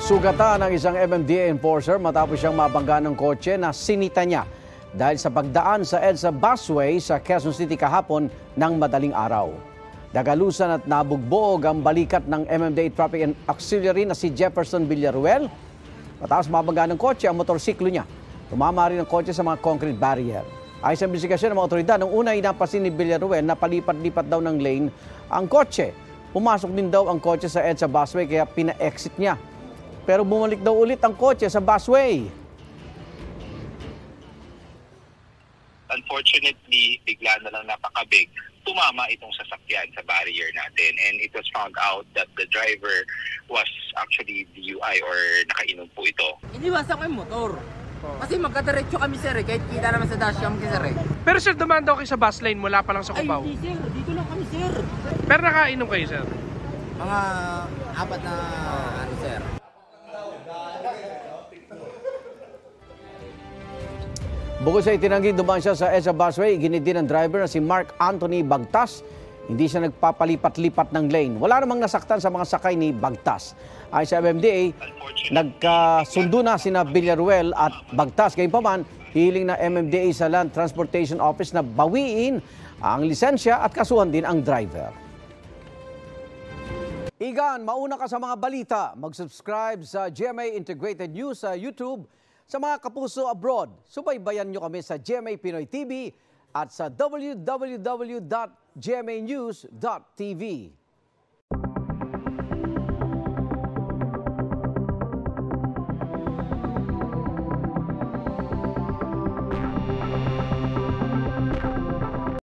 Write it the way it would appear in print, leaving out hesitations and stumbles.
Nasugatan ng isang MMDA enforcer matapos siyang mabangga ng kotse na sinita niya dahil sa pagdaan sa EDSA busway sa Quezon City kahapon ng madaling araw. Nagalusan at nabugbog ang balikat ng MMDA Traffic and Auxiliary na si Jefferson Villaruel. Matapos mabangga ng kotse ang motorsiklo niya. Tumama rin ang kotse sa mga concrete barrier. Ayon sa investigasyon ng mga otoridad, nung una inapansin ni Villaruel na palipat-lipat daw ng lane ang kotse. Pumasok din daw ang kotse sa EDSA busway kaya pina-exit niya. Pero bumalik daw ulit ang kotse sa busway. Unfortunately, bigla na lang napakabig, tumama itong sasakyan sa barrier natin. And it was found out that the driver was actually DUI or nakainom po ito. Iniwasan ko yung motor. Kasi magkadiretso kami sir kahit kita naman sa dashcam sir Pero sir, dumaan daw kayo sa bus lane mula pa lang sa Cubao. Ay hindi sir, dito lang kami sir. Pero nakainom kayo sir? Mga apat na ano sir. Bukod sa itinangging dumaan siya sa EDSA busway, ginid din ng driver na si Mark Anthony Bagtas. Hindi siya nagpapalipat-lipat ng lane. Wala namang nasaktan sa mga sakay ni Bagtas. Ayon sa MMDA, nagkasundo na sina Villaruel at Bagtas. Gayunpaman, hiling na MMDA sa Land Transportation Office na bawiin ang lisensya at kasuhan din ang driver. Igan, mauna ka sa mga balita. Mag-subscribe sa GMA Integrated News sa YouTube. Sa mga kapuso abroad, subaybayan nyo kami sa GMA Pinoy TV at sa www.gmanews.tv.